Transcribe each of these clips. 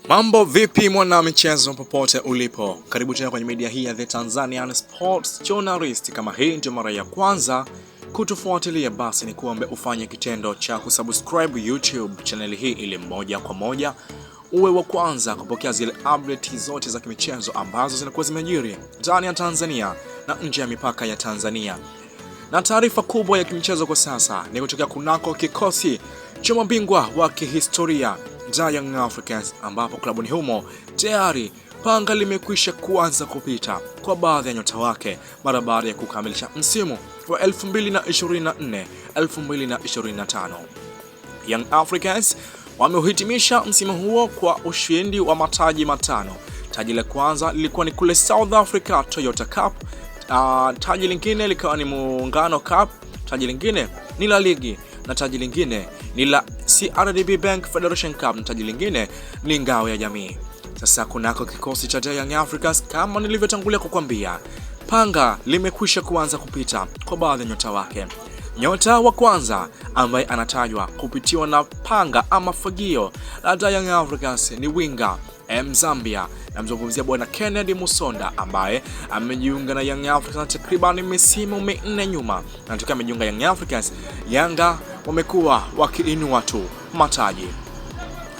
Mambo vipi mwana michezo popote ulipo? Karibu tena kwenye media hii ya The Tanzanian Sports Journalist. Kama hii ndio mara ya kwanza kutufuatilia, basi ni kuombe ufanye kitendo cha kusubscribe YouTube channel hii ili moja kwa moja uwe wa kwanza kupokea zile update zote za kimichezo ambazo zinakuwa zimejiri ndani ya Tanzania na nje ya mipaka ya Tanzania. Na taarifa kubwa ya kimichezo kwa sasa ni kutokea kunako kikosi cha mabingwa wa kihistoria Young Africans, ambapo klabuni humo tayari panga limekwisha kuanza kupita kwa baadhi ya nyota wake mara baada ya kukamilisha msimu wa 2024-2025. Young Africans wamehitimisha msimu huo kwa ushindi wa mataji matano. Taji la kwanza lilikuwa ni kule South Africa Toyota Cup, taji lingine likawa ni Muungano Cup, taji lingine ni la ligi na taji lingine ni la CRDB Bank Federation Cup na taji lingine ni ngao ya jamii. Sasa kunako kikosi cha Young Africans, kama nilivyotangulia kukwambia, panga limekwisha kuanza kupita kwa baadhi ya nyota wake. Nyota wa kwanza ambaye anatajwa kupitiwa na panga ama fagio la Young Africans ni winga Mzambia, namzungumzia bwana Kennedy Musonda ambaye amejiunga na Young Africans takriban misimu minne nyuma. Na tukiwa amejiunga Young Africans, Yanga wamekuwa wakiinua tu mataji,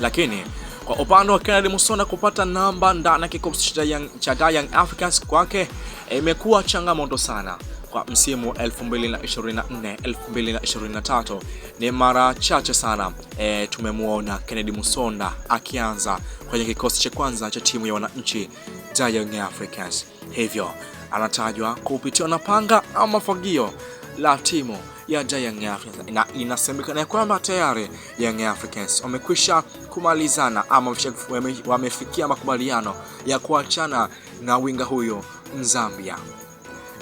lakini kwa upande wa Kennedy Musonda kupata namba ndani ya kikosi cha Young Africans kwake imekuwa changamoto sana. Kwa msimu 2024-2023 ni mara chache sana tumemuona Kennedy Musonda akianza kwenye kikosi cha kwanza cha timu ya wananchi Young Africans. Hivyo anatajwa kupitiwa na panga ama fagio la timu ya Young Africans, na inasemekana kwamba tayari Young Africans wamekwisha kumalizana ama wamefikia makubaliano ya kuachana na winga huyo Mzambia.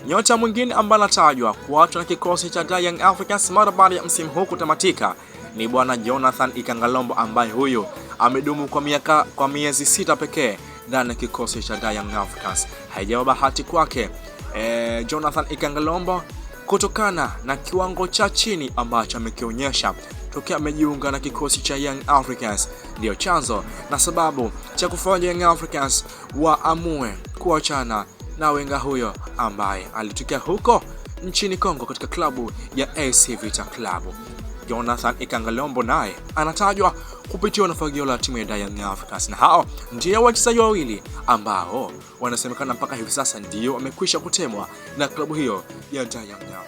Nyota mwingine ambaye anatajwa kuachwa na kikosi cha Young Africans mara baada ya msimu huu kutamatika ni bwana Jonathan Ikangalombo, ambaye huyo amedumu kwa miezi 6 pekee ndani ya kikosi cha Young Africans. Haijawa bahati kwake Jonathan Ikangalombo kutokana na kiwango cha chini ambacho amekionyesha tokea amejiunga na kikosi cha Young Africans. Ndio chanzo na sababu cha kufanya Young Africans waamue kuachana na wenga huyo ambaye alitokea huko nchini Kongo katika klabu ya AC Vita Club. Jonathan Ikangalombo naye anatajwa kupitiwa na fagio la timu ya Young Africans, na hao ndio wachezaji wawili ambao wanasemekana mpaka hivi sasa ndio wamekwisha kutemwa na klabu hiyo ya Young Africans.